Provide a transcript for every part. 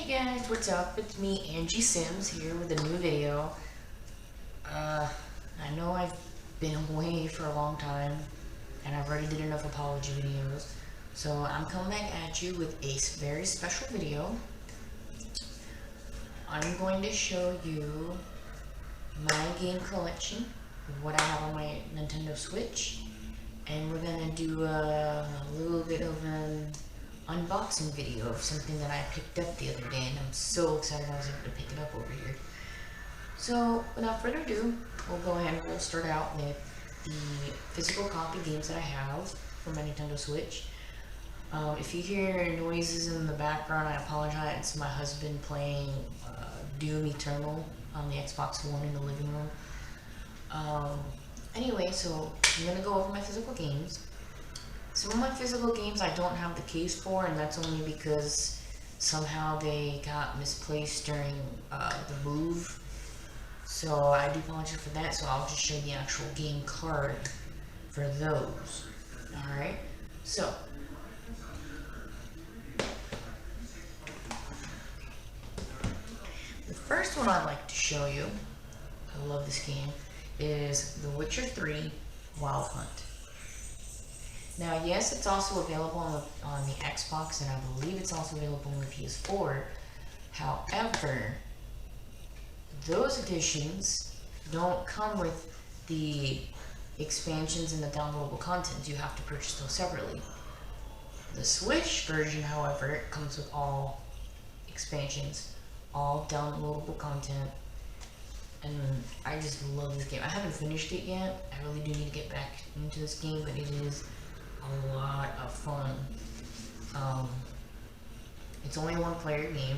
Hey guys, what's up? It's me, Angie Sims, here with a new video. I know I've been away for a long time, and I've already did enough apology videos, so I'm coming back at you with a very special video. I'm going to show you my game collection, what I have on my Nintendo Switch, and we're gonna do a little bit of an unboxing video of something that I picked up the other day, and I'm so excited I was able to pick it up over here. So without further ado, we'll go ahead and we'll start out with the physical copy games that I have for my Nintendo Switch. If you hear noises in the background, I apologize. It's my husband playing Doom Eternal on the Xbox One in the living room. Anyway, so I'm going to go over my physical games. Some of my physical games I don't have the case for, and that's only because somehow they got misplaced during the move. So I do apologize for that, so I'll just show the actual game card for those. Alright, so the first one I'd like to show you, I love this game, is The Witcher 3 Wild Hunt. Now, yes, it's also available on the Xbox, and I believe it's also available on the PS4. However, those editions don't come with the expansions and the downloadable content. You have to purchase those separately. The Switch version, however, comes with all expansions, all downloadable content, and I just love this game. I haven't finished it yet. I really do need to get back into this game, but it is a lot of fun. It's only a one-player game.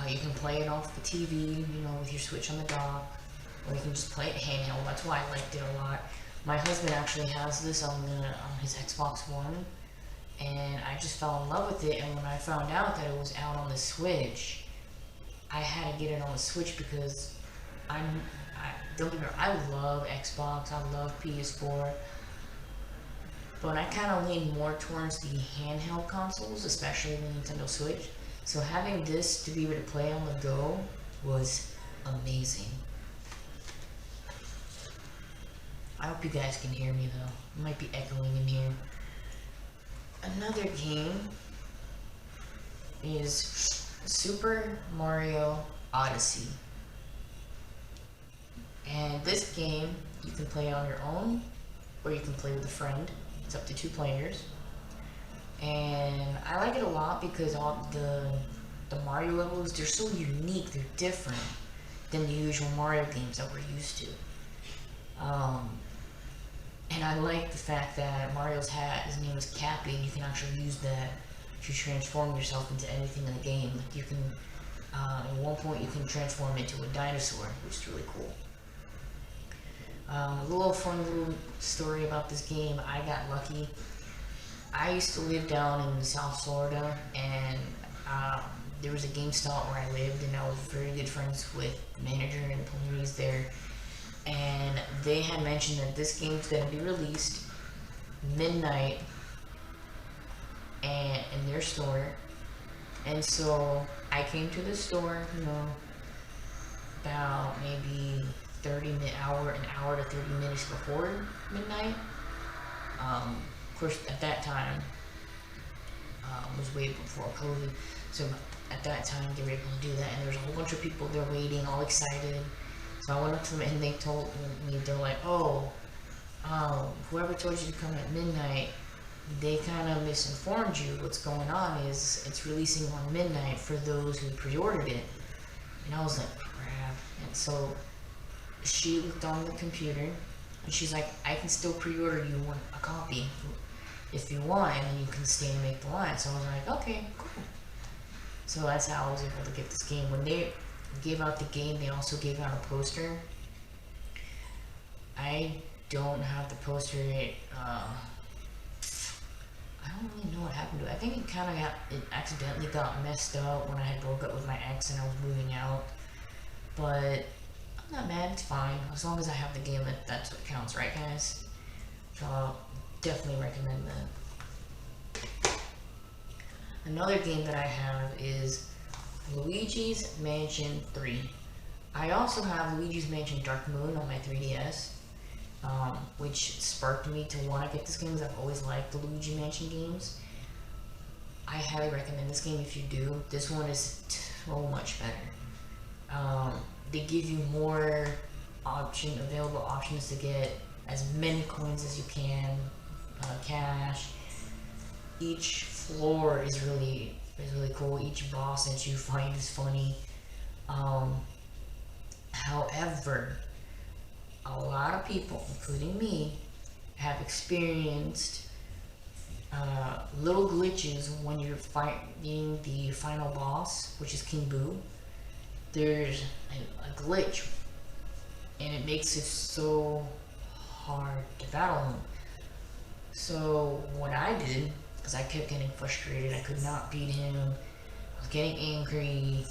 You can play it off the TV, you know, with your Switch on the dock, or you can just play it handheld. That's why I liked it a lot. My husband actually has this on his Xbox One, and I just fell in love with it. And when I found out that it was out on the Switch, I had to get it on the Switch because don't get me wrong, I love Xbox, I love PS4. But I kind of lean more towards the handheld consoles, especially the Nintendo Switch. So having this to be able to play on the go was amazing. I hope you guys can hear me though. It might be echoing in here. Another game is Super Mario Odyssey. And this game you can play on your own, or you can play with a friend. It's up to 2 players, and I like it a lot because all the Mario levels, they're so unique, they're different than the usual Mario games that we're used to. And I like the fact that Mario's hat, his name is Cappy, and you can actually use that to transform yourself into anything in the game. Like you can, at one point you can transform into a dinosaur, which is really cool. A little fun little story about this game. I got lucky. I used to live down in South Florida, and there was a GameStop where I lived, and I was very good friends with the manager and the employees there. And they had mentioned that this game's going to be released midnight in their store. And so I came to the store, you know, about maybe an hour to 30 minutes before midnight. Of course, at that time, was way before COVID, so at that time they were able to do that, and there was a whole bunch of people there waiting, all excited. So I went up to them, and they told me, they're like, oh, whoever told you to come at midnight, they kind of misinformed you. What's going on is it's releasing on midnight for those who pre-ordered it. And I was like, crap. And so she looked on the computer, and she's like, I can still pre-order you a copy if you want, and then you can stay and make the line. So I was like, okay, cool. So that's how I was able to get this game. When they gave out the game, they also gave out a poster. I don't have the poster. I don't really know what happened to it. I think it accidentally got messed up when I had broke up with my ex and I was moving out. But I'm not mad, it's fine. As long as I have the game, that's what counts, right guys? So I'll definitely recommend that. Another game that I have is Luigi's Mansion 3. I also have Luigi's Mansion Dark Moon on my 3DS, which sparked me to want to get this game because I've always liked the Luigi Mansion games. I highly recommend this game if you do. This one is so much better. They give you more available options to get as many coins as you can, cash. Each floor is really cool. Each boss that you find is funny. However, a lot of people, including me, have experienced little glitches when you're fighting the final boss, which is King Boo. There's a glitch, and it makes it so hard to battle him. So what I did, because I kept getting frustrated, I could not beat him, I was getting angry,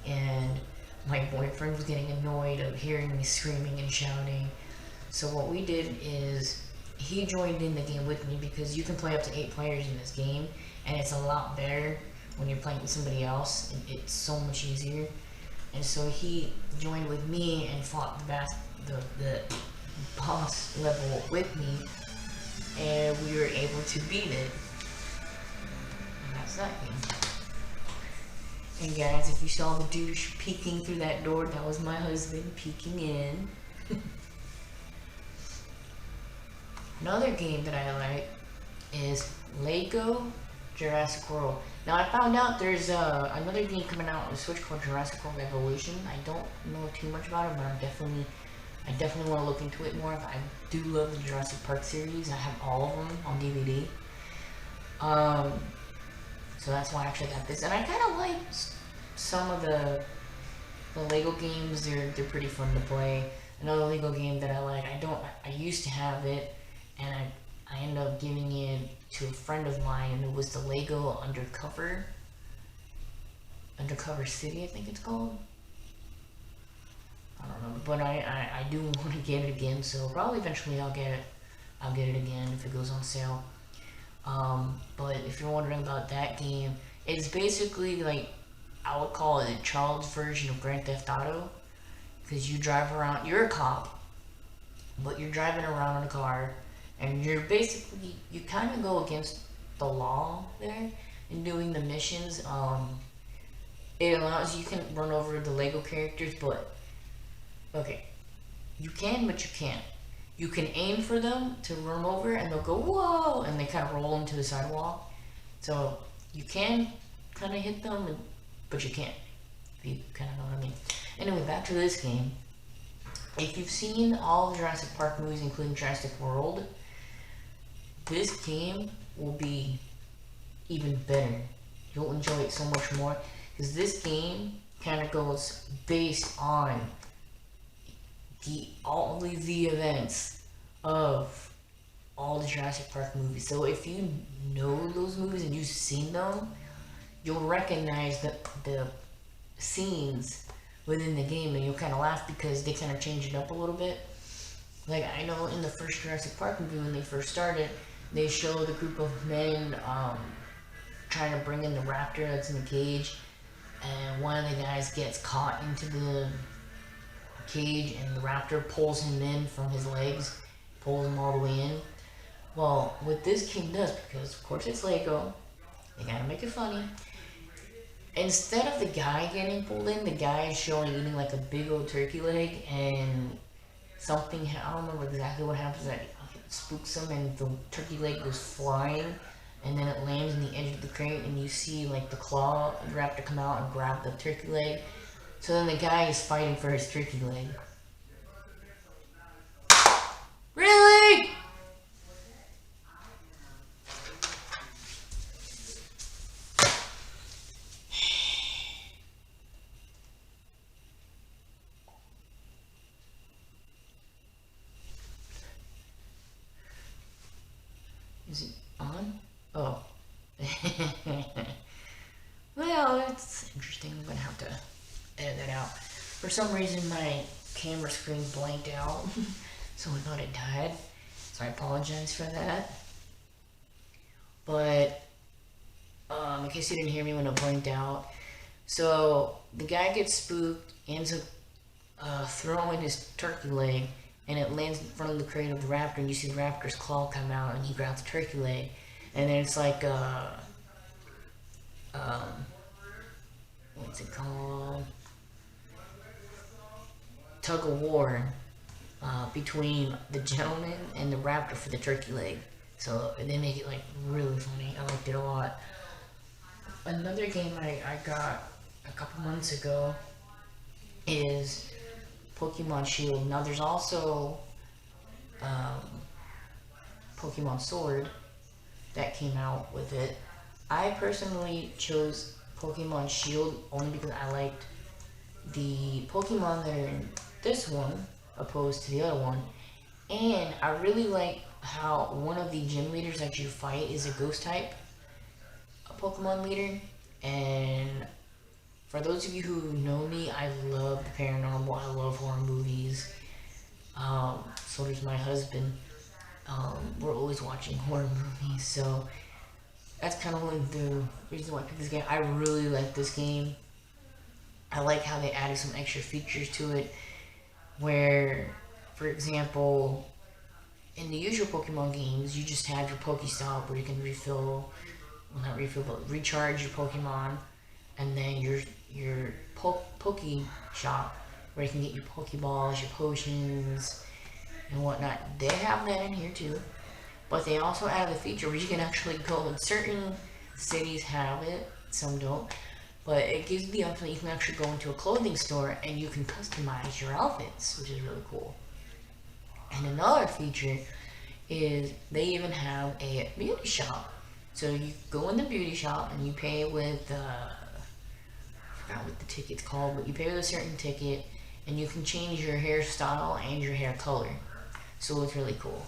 and my boyfriend was getting annoyed of hearing me screaming and shouting. So what we did is, he joined in the game with me because you can play up to 8 players in this game, and it's a lot better when you're playing with somebody else, and it's so much easier. And so he joined with me and fought the boss level with me, and we were able to beat it. And that's that game. And guys, if you saw the douche peeking through that door, that was my husband peeking in. Another game that I like is Lego Jurassic World. Now I found out there's another game coming out on the Switch called Jurassic World Evolution. I don't know too much about it, but I definitely want to look into it more. I do love the Jurassic Park series. I have all of them on DVD. So that's why I actually got this, and I kind of like some of the Lego games. They're pretty fun to play. Another Lego game that I like, I used to have it, and I ended up giving it to a friend of mine, and it was the Lego Undercover City, I think it's called. I don't know, but I do want to get it again, so probably eventually I'll get it again if it goes on sale. But if you're wondering about that game, it's basically like, I would call it a child's version of Grand Theft Auto, because you drive around, you're a cop, but you're driving around in a car, and you're basically, you kind of go against the law there in doing the missions. It allows you can run over the Lego characters, but okay, you can, but you can't. You can aim for them to run over, and they'll go whoa, and they kind of roll into the sidewalk. So you can kind of hit them, but you can't. If you kind of know what I mean. Anyway, back to this game. If you've seen all Jurassic Park movies, including Jurassic World, this game will be even better. You'll enjoy it so much more, because this game kind of goes based on all of the events of all the Jurassic Park movies. So if you know those movies and you've seen them, you'll recognize the scenes within the game, and you'll kind of laugh because they kind of change it up a little bit. Like, I know in the first Jurassic Park movie, when they first started, they showed a group of men trying to bring in the raptor that's in the cage, and one of the guys gets caught into the cage, and the raptor pulls him in from his legs, pulls him all the way in. Well, what this game does, because of course it's Lego, they gotta make it funny. Instead of the guy getting pulled in, the guy is showing eating like a big old turkey leg, and something, I don't remember exactly what happens, that spooks him, and the turkey leg goes flying, and then it lands in the edge of the crate, and you see like the claw raptor come out and grab the turkey leg. So then the guy is fighting for his turkey leg. Really? Is it on? Oh. Well, it's interesting. I'm gonna have to edit that out. For some reason, my camera screen blanked out, so I thought it died. So I apologize for that. But in case you didn't hear me when it blanked out, So the guy gets spooked, ends up throwing his turkey leg, and it lands in front of the crate of the raptor, and you see the raptor's claw come out, and he grabs the turkey leg, and then it's like um, what's it called? Tug of war between the gentleman and the raptor for the turkey leg. So they make it like really funny. I liked it a lot. Another game I got a couple months ago is Pokemon Shield. Now there's also um, Pokemon Sword that came out with it. I personally chose Pokemon Shield only because I liked the Pokemon that are in this one opposed to the other one. And I really like how one of the gym leaders that you fight is a ghost type, a Pokemon leader. And for those of you who know me, I love the paranormal, I love horror movies. So does my husband. We're always watching horror movies, so that's kind of like the reason why I picked this game. I really like this game. I like how they added some extra features to it, where, for example, in the usual Pokemon games, you just have your Pokestop where you can refill, well, not refill, but recharge your Pokemon, and then your Poke Shop where you can get your Pokeballs, your potions, and whatnot. They have that in here too, but they also added a feature where you can actually go in certain cities have it, some don't, but it gives you the option that you can actually go into a clothing store and you can customize your outfits, which is really cool. And another feature is they even have a beauty shop. So you go in the beauty shop and you pay with, I forgot what the ticket's called, but you pay with a certain ticket and you can change your hairstyle and your hair color. So it's really cool.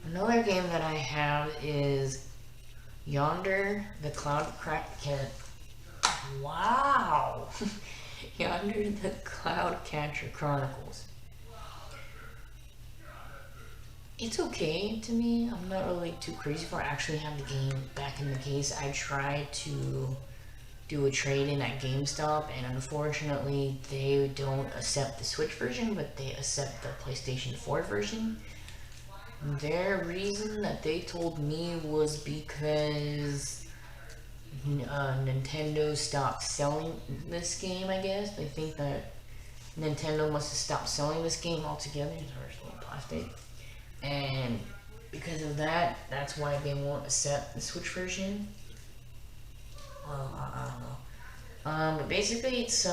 Another game that I have is Yonder the Cloud Cat. Wow! Yonder the Cloud Catcher Chronicles. It's okay to me. I'm not really too crazy for it. I actually have the game back in the case. I tried to do a trade-in at GameStop, and unfortunately they don't accept the Switch version, but they accept the PlayStation 4 version. Their reason that they told me was because Nintendo stopped selling this game, I guess. They think that Nintendo must have stopped selling this game altogether. There's a little plastic. And because of that, that's why they won't accept the Switch version. Well, I don't know. But basically it's,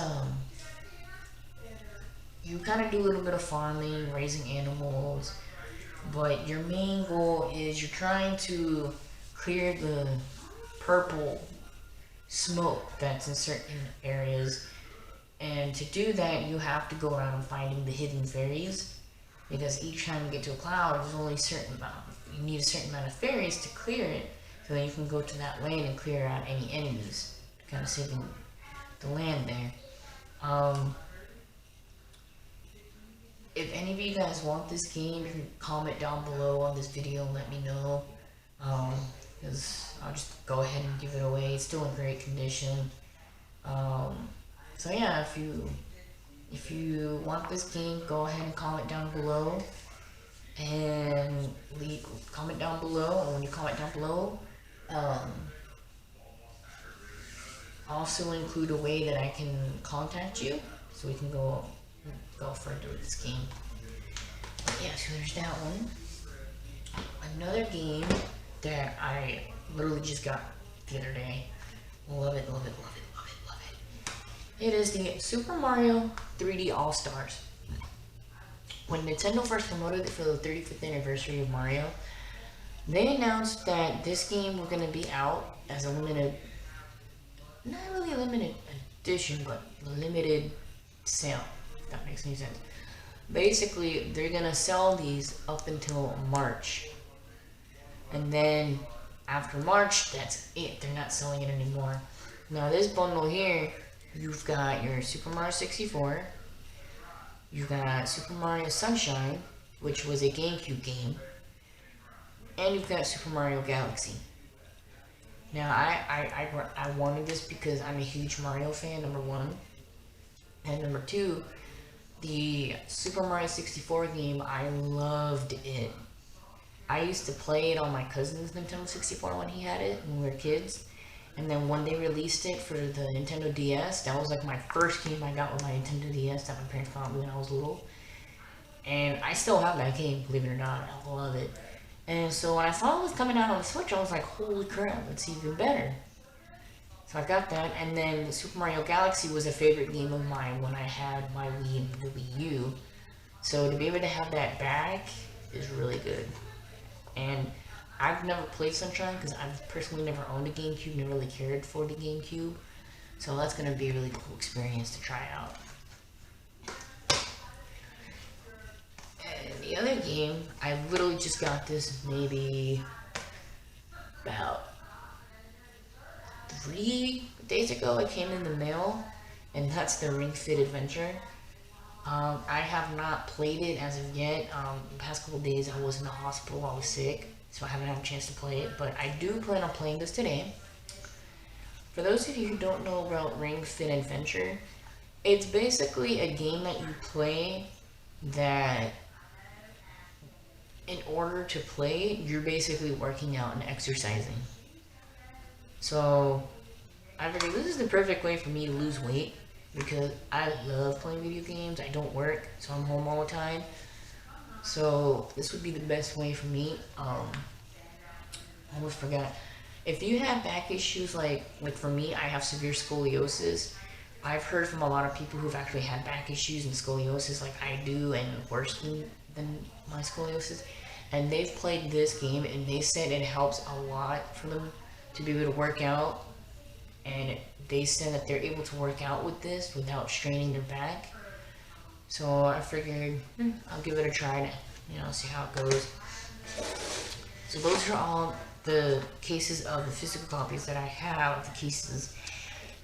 you kind of do a little bit of farming, raising animals, but your main goal is you're trying to clear the purple smoke that's in certain areas, and to do that you have to go around finding the hidden fairies, because each time you get to a cloud there's only a certain amount, you need a certain amount of fairies to clear it, so that you can go to that lane and clear out any enemies, kind of saving the land there. If any of you guys want this game, you can comment down below on this video and let me know. Because I'll just go ahead and give it away. It's still in great condition. So yeah, if you want this game, go ahead and comment down below. And comment down below. And when you comment down below, also include a way that I can contact you, so we can go further with this game. But yeah, so there's that one. Another game that I literally just got the other day. Love it, love it, love it, love it, love it. It is the Super Mario 3D All-Stars. When Nintendo first promoted it for the 35th anniversary of Mario, they announced that this game was going to be out as a limited, not really a limited edition, but limited sale, if that makes any sense. Basically, they're gonna sell these up until March, and then after March, that's it. They're not selling it anymore. Now this bundle here, you've got your Super Mario 64, you've got Super Mario Sunshine, which was a GameCube game, and you've got Super Mario Galaxy. Now, I wanted this because I'm a huge Mario fan, number one. And number two, the Super Mario 64 game, I loved it. I used to play it on my cousin's Nintendo 64 when he had it when we were kids. And then when they released it for the Nintendo DS, that was like my first game I got with my Nintendo DS that my parents got me when I was little. And I still have that game, believe it or not. I love it. And so when I saw it was coming out on the Switch, I was like, holy crap, it's even better. So I got that, and then Super Mario Galaxy was a favorite game of mine when I had my Wii and the Wii U. So to be able to have that back is really good. And I've never played Sunshine because I've personally never owned a GameCube, never really cared for the GameCube. So that's going to be a really cool experience to try out. And the other game, I literally just got this maybe about 3 days ago. It came in the mail, and that's the Ring Fit Adventure. I have not played it as of yet. The past couple days I was in the hospital, I was sick, so I haven't had a chance to play it, but I do plan on playing this today. For those of you who don't know about Ring Fit Adventure, it's basically a game that you play that in order to play, you're basically working out and exercising. So I figured this is the perfect way for me to lose weight because I love playing video games. I don't work, so I'm home all the time. So this would be the best way for me. I almost forgot. If you have back issues, like for me, I have severe scoliosis. I've heard from a lot of people who've actually had back issues and scoliosis like I do, and worse than my scoliosis. And they've played this game, and they said it helps a lot for them to be able to work out. And they said that they're able to work out with this without straining their back. So I figured I'll give it a try to, see how it goes. So those are all the cases of the physical copies that I have, the cases.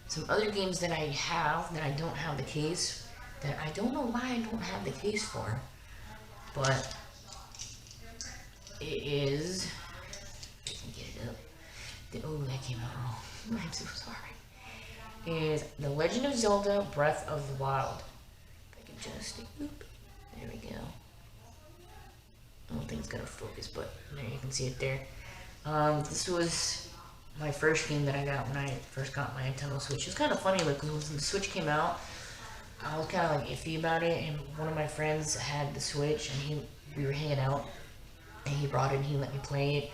Some other games that I have that I don't have the case, that I don't know why I don't have the case for, but it is, I can get it up. Oh, that came out wrong. I'm so sorry. Is The Legend of Zelda Breath of the Wild. If I can just, there we go. I don't think it's gonna focus, but there you can see it there. This was my first game that I got when I first got my Nintendo Switch. It's kind of funny, like, because when the Switch came out, I was kind of like iffy about it, and one of my friends had the Switch, and we were hanging out, and he brought it and he let me play it,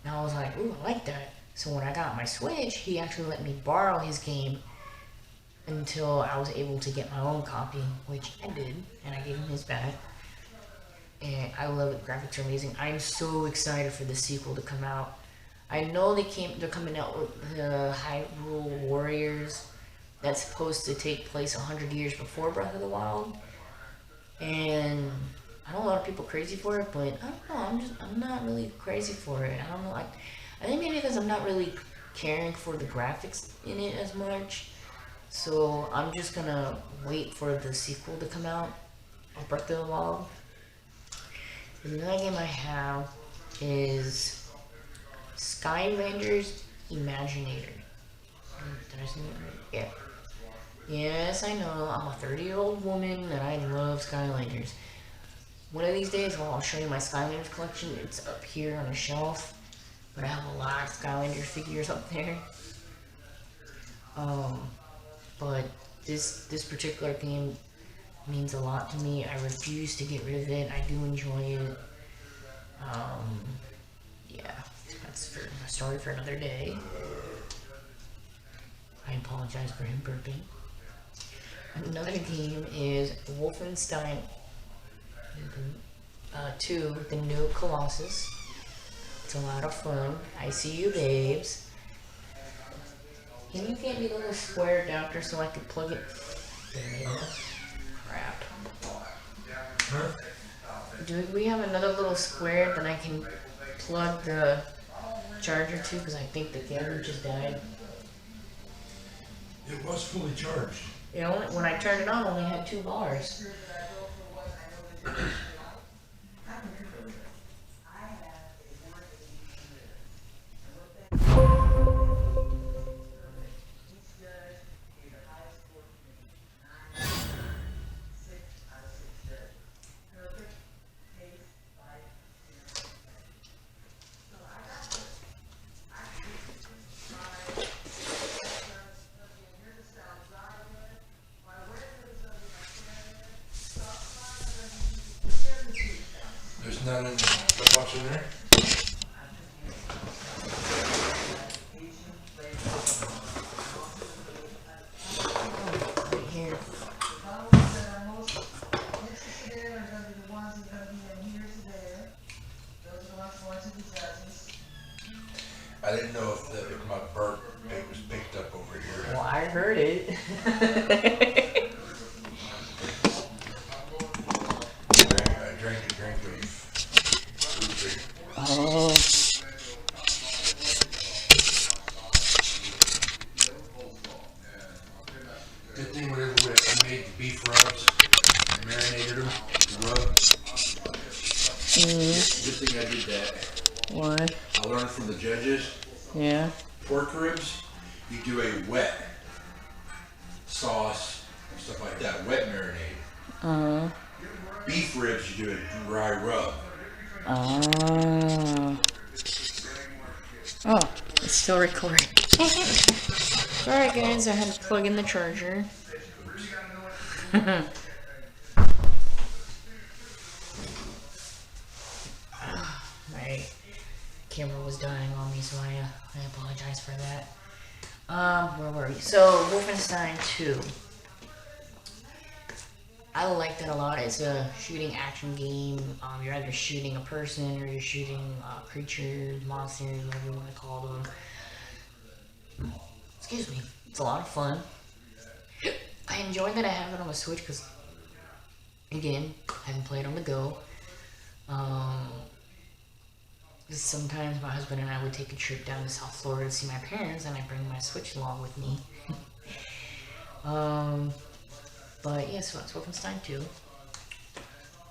and I was like, ooh, I like that. So when I got my Switch, he actually let me borrow his game until I was able to get my own copy, which I did, and I gave him his back. And I love it. Graphics are amazing. I'm so excited for the sequel to come out. I know they're coming out with the Hyrule Warriors. That's supposed to take place 100 years before Breath of the Wild. And I know a lot of people are crazy for it, but I don't know. I'm not really crazy for it. I don't know. I think maybe because I'm not really caring for the graphics in it as much. So I'm just gonna wait for the sequel to come out of Breath of the Wild. Another game I have is Skylanders Imaginator. Did I say that right? Yeah. Yes, I know. I'm a 30-year-old woman and I love Skylanders. One of these days, I'll show you my Skylanders collection. It's up here on a shelf. But I have a lot of Skylander figures up there. But this particular game means a lot to me. I refuse to get rid of it. I do enjoy it. Yeah, that's a story for another day. I apologize for him burping. Another game is Wolfenstein 2, The New Colossus. It's a lot of fun. I see you, babes. Can you get me the little square adapter so I can plug it? There you go. Crap. Huh? Do we have another little square that I can plug the charger to? Because I think the camera just died. It was fully charged. It only, when I turned it on, it only had 2 bars. I heard it. Drink it. Oh. Good thing whatever I made the beef rubs, marinated them, rubbed. Good thing I did that. Why? I learned from the judges. Yeah. Pork ribs, you do a wet sauce, stuff like that, wet marinade. Beef ribs, you do a dry rub. Oh, it's still recording. Alright guys, I had to plug in the charger. My camera was dying on me, so I apologize for that. Where were we? So, Wolfenstein 2. I like that a lot. It's a shooting action game. You're either shooting a person or you're shooting creatures, monsters, whatever you want to call them. Excuse me. It's a lot of fun. I enjoy that I have it on the Switch because, again, I can play it on the go. Sometimes my husband and I would take a trip down to South Florida to see my parents, and I bring my Switch along with me. But yeah, so that's Wolfenstein 2.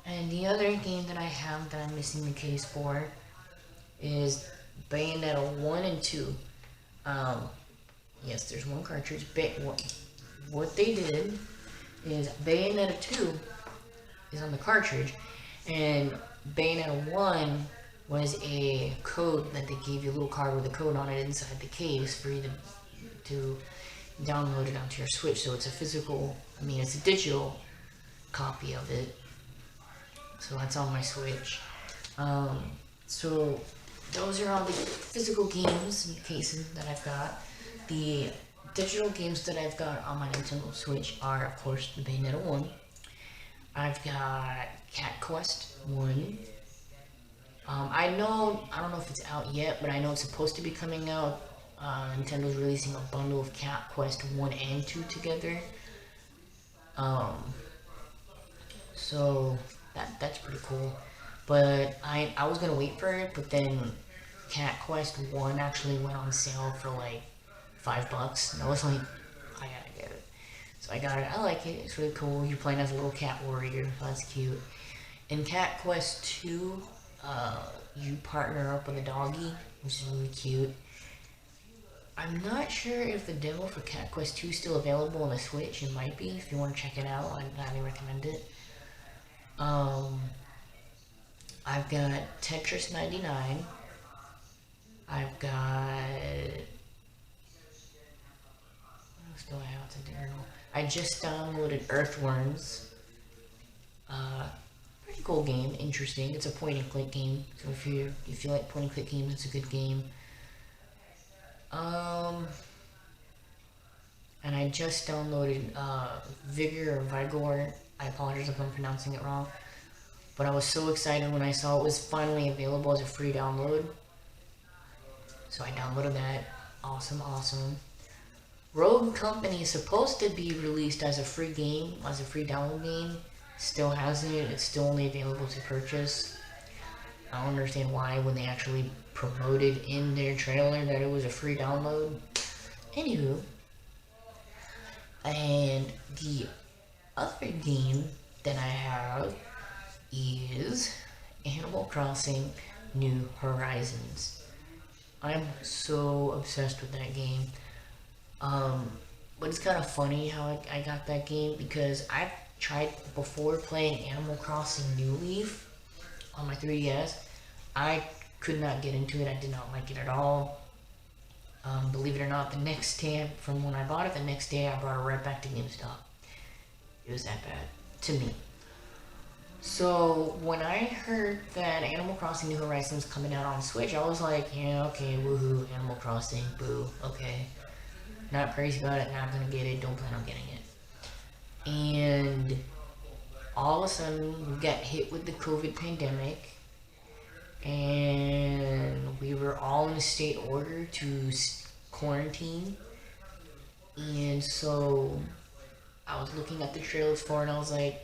And the other game that I have that I'm missing the case for is Bayonetta 1 and 2. Yes, there's one cartridge. What they did is Bayonetta 2 is on the cartridge, and Bayonetta 1 was a code that they gave you, a little card with a code on it inside the case for you to download it onto your Switch. So it's a physical, it's a digital copy of it. So that's on my Switch. So those are all the physical games and cases that I've got. The digital games that I've got on my Nintendo Switch are, of course, the Bayonetta 1. I've got Cat Quest 1. I don't know if it's out yet, but I know it's supposed to be coming out. Nintendo's releasing a bundle of Cat Quest 1 and 2 together. So that's pretty cool. But I was gonna wait for it, but then Cat Quest 1 actually went on sale for like $5, and I was like, I gotta get it. So I got it. I like it. It's really cool. You're playing as a little cat warrior. That's cute. In Cat Quest 2, you partner up with a doggy, which is really cute. I'm not sure if the demo for Cat Quest 2 is still available on the Switch. It might be. If you want to check it out, I'd highly recommend it. I've got Tetris 99. I've got... what else do I have to do? I just downloaded Earthworms. Pretty cool game. Interesting. It's a point-and-click game. So if you like point-and-click games, it's a good game. And I just downloaded Vigor or Vigor. I apologize if I'm pronouncing it wrong. But I was so excited when I saw it was finally available as a free download. So I downloaded that. Awesome, awesome. Rogue Company is supposed to be released as a free game, as a free download game. Still hasn't. It's still only available to purchase. I don't understand why when they actually promoted in their trailer that it was a free download. Anywho. And the other game that I have is Animal Crossing New Horizons. I'm so obsessed with that game. But it's kind of funny how I got that game, because I've tried before playing Animal Crossing New Leaf on my 3DS. I could not get into it. I did not like it at all. Believe it or not, the next day, from when I bought it, the next day I brought it right back to GameStop. It was that bad, to me. So, when I heard that Animal Crossing New Horizons coming out on Switch, I was like, yeah, okay, woohoo, Animal Crossing, boo, okay. Not crazy about it, not gonna get it, don't plan on getting it. And all of a sudden, we got hit with the COVID pandemic, and we were all in a state order to quarantine. And so I was looking at the trailers for it, and I was like,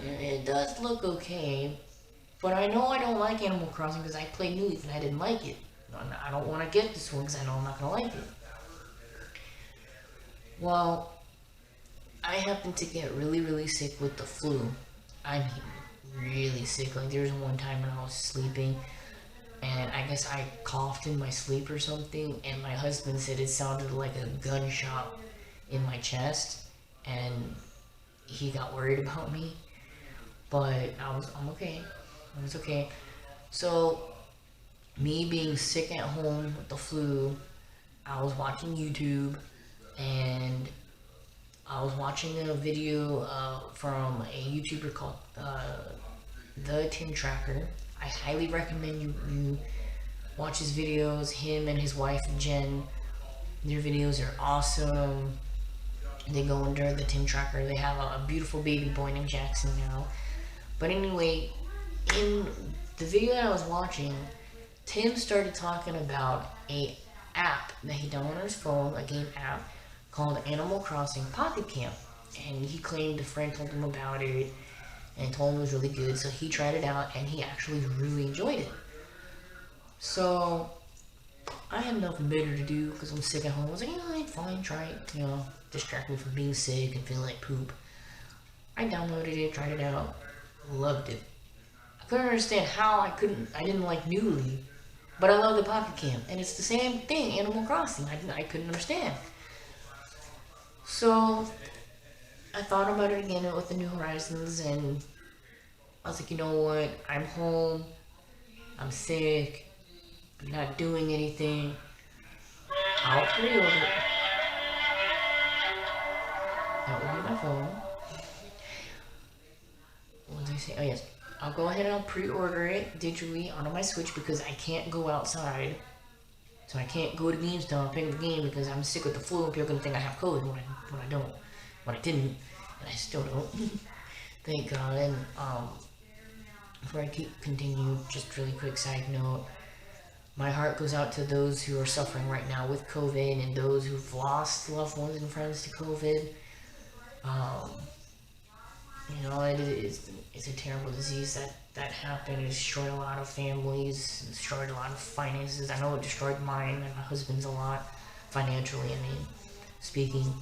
it does look okay, but I know I don't like Animal Crossing because I played New Leaf and I didn't like it. I don't want to get this one because I know I'm not going to like it. Well, I happened to get really, really sick with the flu. I'm really sick. Like, there was one time when I was sleeping, and I guess I coughed in my sleep or something, and my husband said it sounded like a gunshot in my chest, and he got worried about me. But I'm okay. I was okay. So, me being sick at home with the flu, I was watching YouTube, and I was watching a video from a YouTuber called The Tim Tracker. I highly recommend you watch his videos. Him and his wife Jen, their videos are awesome. They go under the Tim Tracker. They have a beautiful baby boy named Jackson now. But anyway, in the video that I was watching, Tim started talking about a app that he downloaded on his phone, a game app called Animal Crossing Pocket Camp. And he claimed a friend told him about it and told him it was really good, so he tried it out and he actually really enjoyed it. So I had nothing better to do because I'm sick at home. I was like, fine, try it, distract me from being sick and feeling like poop. I downloaded it, tried it out, loved it. I couldn't understand how I didn't like New Leaf, but I love the Pocket Camp, and it's the same thing, Animal Crossing. I couldn't understand. So I thought about it again with the New Horizons, and I was like, you know what? I'm home. I'm sick. I'm not doing anything. I'll pre-order it. That will be my phone. What did I say? Oh, yes. I'll go ahead and I'll pre-order it digitally onto my Switch because I can't go outside. So I can't go to GameStop and pick up the game because I'm sick with the flu and people are going to think I have COVID when I don't. When I didn't. And I still don't. Thank God. And, before I continue, just really quick side note. My heart goes out to those who are suffering right now with COVID and those who've lost loved ones and friends to COVID. It's a terrible disease that happened. It destroyed a lot of families, destroyed a lot of finances. I know it destroyed mine and my husband's a lot, financially, speaking.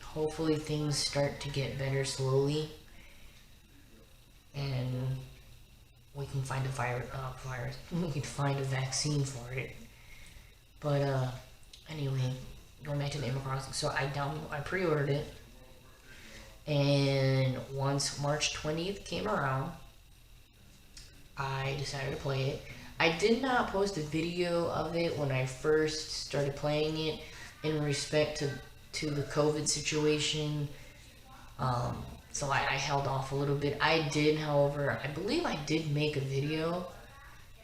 Hopefully things start to get better slowly, and we can find we can find a vaccine for it. But anyway, going back to the Animal Crossing, so I pre-ordered it, and once March 20th came around, I decided to play it. I did not post a video of it when I first started playing it in respect to the COVID situation, so I held off a little bit. I did, however, I believe I did make a video,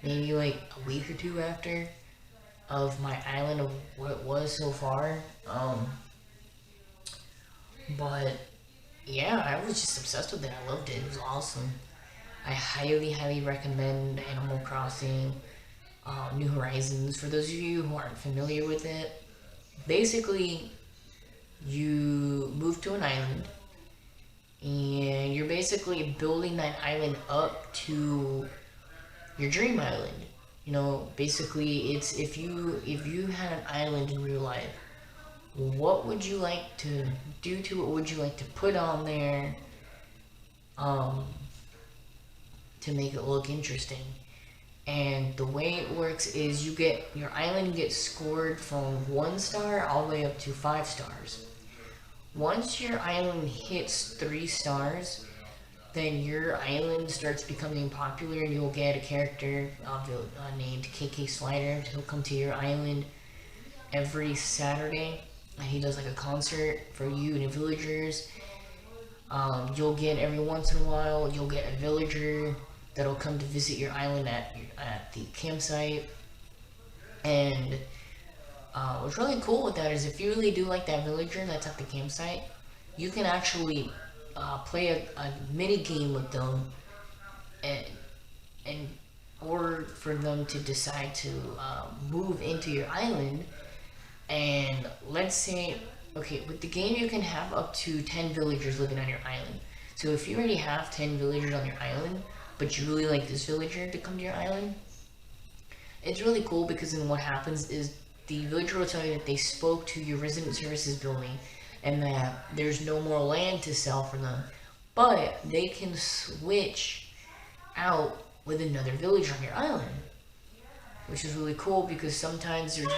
maybe like a week or two after, of my island of what it was so far, but yeah, I was just obsessed with it. I loved it. It was awesome. I highly, highly recommend Animal Crossing New Horizons. For those of you who aren't familiar with it, basically, you move to an island, and you're basically building that island up to your dream island. Basically, it's if you had an island in real life, what would you like to do to it? What would you like to put on there, to make it look interesting? And the way it works is your island gets scored from 1 star all the way up to 5 stars. Once your island hits 3 stars, then your island starts becoming popular, and you'll get a character named KK Slider. He'll come to your island every Saturday, and he does like a concert for you and the villagers. You'll get, every once in a while, you'll get a villager that'll come to visit your island at the campsite. And what's really cool with that is if you really do like that villager that's at the campsite, you can actually play a mini game with them and or for them to decide to move into your island. And let's say, okay, with the game you can have up to 10 villagers living on your island. So if you already have 10 villagers on your island, but you really like this villager to come to your island, it's really cool, because then what happens is the villager will tell you that they spoke to your resident services building and that there's no more land to sell for them, but they can switch out with another villager on your island, which is really cool, because sometimes there's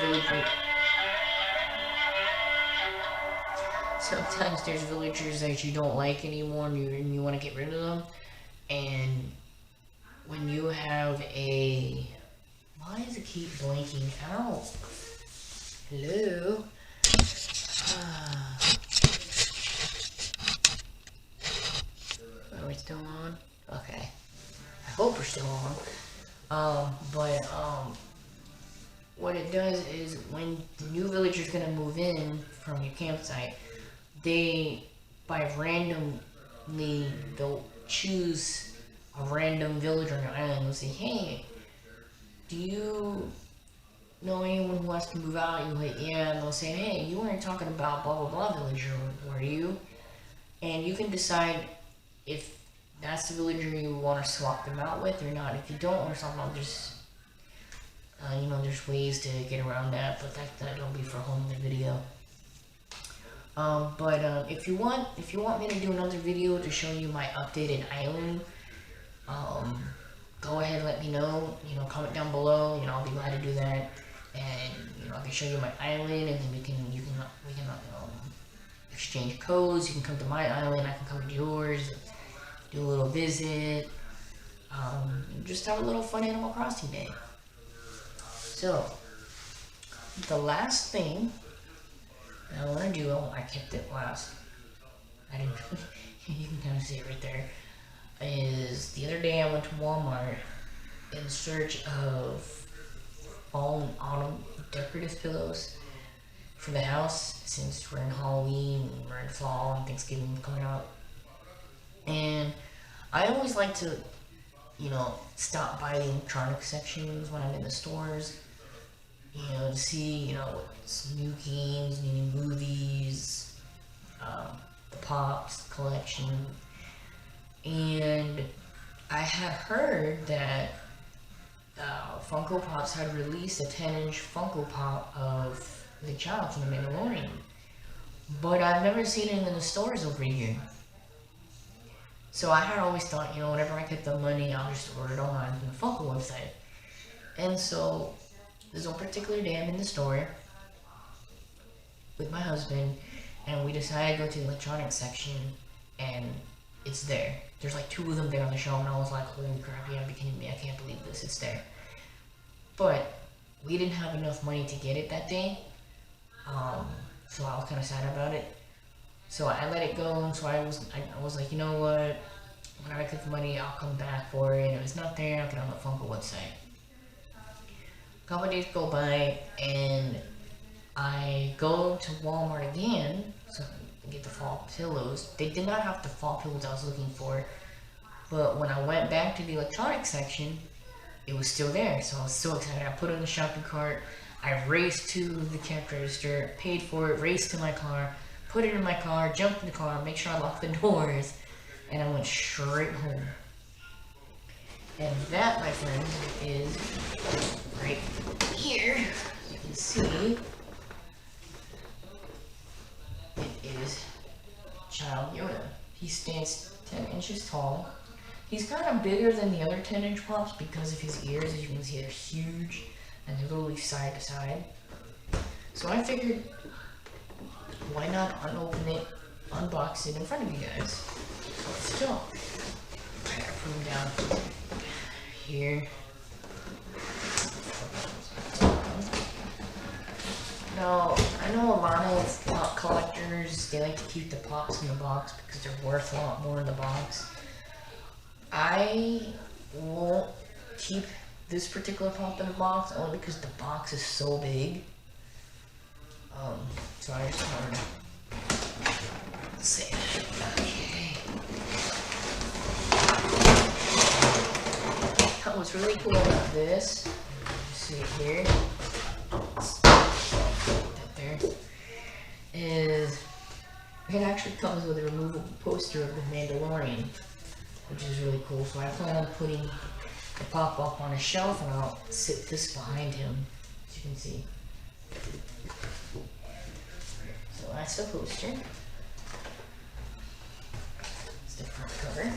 villagers that you don't like anymore, and you want to get rid of them. And when you have a... Why does it keep blanking out? Hello? Are we still on? Okay. I hope we're still on. What it does is when the new villager's gonna move in from your campsite, they, by randomly, they'll choose a random villager on your island and say, hey, do you know anyone who wants to move out? You're like, yeah. And they'll say, hey, you weren't talking about blah blah blah villager, were you? And you can decide if that's the villager you want to swap them out with or not. If you don't want to swap them out, just there's ways to get around that, but that'll be for a whole other video. If you want me to do another video to show you my updated island, go ahead and let me know. Comment down below. I'll be glad to do that, and I can show you my island, and then we can exchange codes. You can come to my island, I can come to yours, do a little visit, just have a little fun Animal Crossing day. So the last thing I want to do, I kept it last. I didn't. You can kind of see it right there. Is the other day I went to Walmart in search of fall and autumn decorative pillows for the house, since we're in Halloween, we're in fall, and Thanksgiving coming up. And I always like to, stop by the electronic sections when I'm in the stores, to see, what's new games, new movies, the Pops collection. And I had heard that Funko Pops had released a 10-inch Funko Pop of the child from The Mandalorian, but I've never seen it in the stores over here. So I had always thought, whenever I get the money, I'll just order it online from the Funko website. And so this one particular day, I'm in the store with my husband, and we decided to go to the electronics section, and it's there. There's like 2 of them there on the shelf, and I was like, holy crap, you gotta be kidding me, I can't believe this, it's there. But we didn't have enough money to get it that day, so I was kind of sad about it. So I let it go, and so I was like, you know what, when I get the money, I'll come back for it, and if it's not there, I'll get on the Funko website. A couple of days go by, and I go to Walmart again, so get the fall pillows. They did not have the fall pillows I was looking for, but when I went back to the electronics section, it was still there, so I was so excited. I put it in the shopping cart, I raced to the cash register, paid for it, raced to my car, put it in my car, jumped in the car, make sure I locked the doors, and I went straight home. And that, my friends, is right here. You can see it is Child Yoda. He stands 10 inches tall. He's kind of bigger than the other 10-inch Pops because of his ears. As you can see, they're huge and they're literally side to side. So I figured, why not unopen it, unbox it in front of you guys? So let's go. I gotta put him down here. Now, I know a lot of Pop collectors, they like to keep the Pops in the box because they're worth a lot more in the box. I won't keep this particular Pop in the box only because the box is so big. So I just wanted to say that. Okay. what's really cool about this, you see it here, that there, is it actually comes with a removable poster of the Mandalorian, which is really cool. So I plan on putting the pop up on a shelf, and I'll sit this behind him, as you can see. So that's the poster. It's the front cover.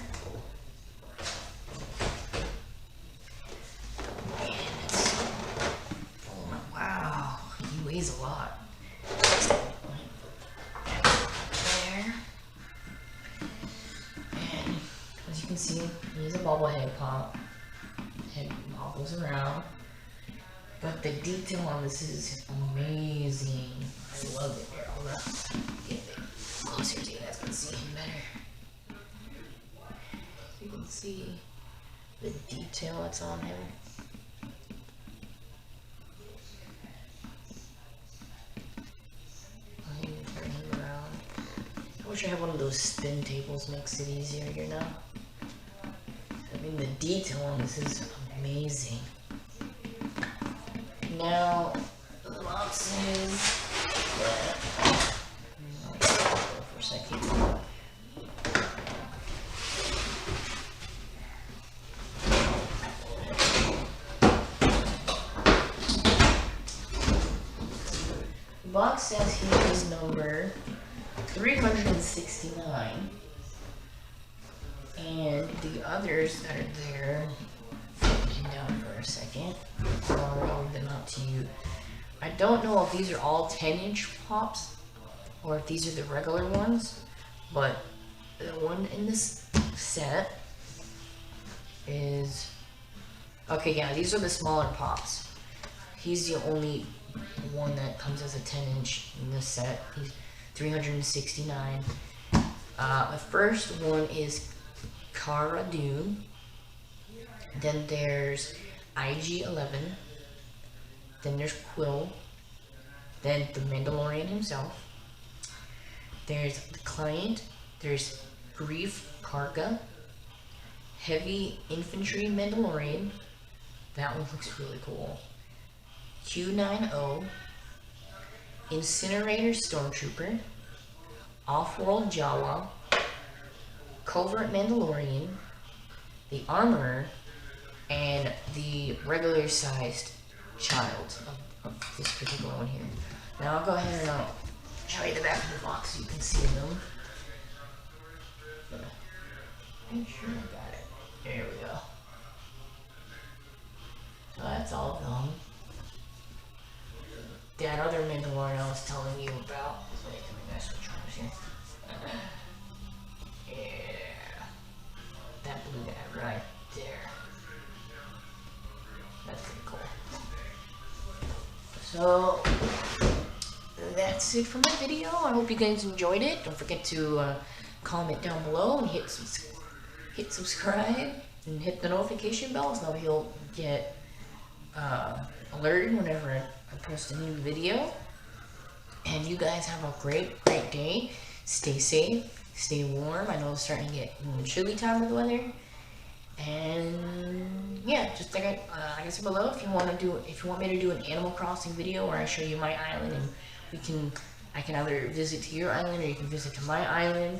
And it's, oh wow, he weighs a lot. There. And as you can see, he's a bobblehead pop. Head wobbles around. But the detail on this is amazing. I love it. Here, hold up. Get it closer so you guys can see him better. You can see the detail that's on him. I need to turn him around. I wish I had one of those spin tables, makes it easier, you know? I mean, the detail on this is amazing. Now, the boxes. For a second. The box says here is number 369. And the others that are there, looking down for a second, I'll hold them out to you. I don't know if these are all 10-inch pops, or if these are the regular ones, but the one in this set is, okay, yeah, these are the smaller pops. He's the only one that comes as a 10-inch in this set. He's 369. The first one is Cara Dune. Then there's IG-11. Then there's Quill. Then the Mandalorian himself. There's the Client. There's Grief Karga. Heavy Infantry Mandalorian. That one looks really cool. Q90. Incinerator Stormtrooper. Off-World Jawa. Covert Mandalorian. The Armorer. And the regular sized child of this particular one here. Now I'll go ahead and I'll show you the back of the box so you can see them. Make sure I got it. There we go. So that's all of them. That other Mandalorian I was telling you about. Wait, let me guys switch arms here. Yeah. That blue guy right there. That's pretty cool. So that's it for my video. I hope you guys enjoyed it. Don't forget to comment down below and hit subscribe and hit the notification bell so you'll get alerted whenever I post a new video. And you guys have a great day. Stay safe, stay warm. I know it's starting to get chilly time of the weather. And yeah, just like I guess below if you want me to do an Animal Crossing video where I show you my island and I can either visit to your island or you can visit to my island.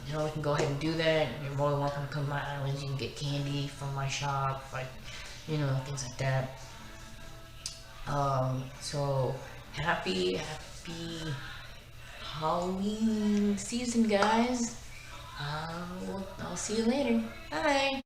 You know, we can go ahead and do that. You're more than welcome to come to my island. You can get candy from my shop, like, you know, things like that. So happy Halloween season, guys. I'll see you later. Bye.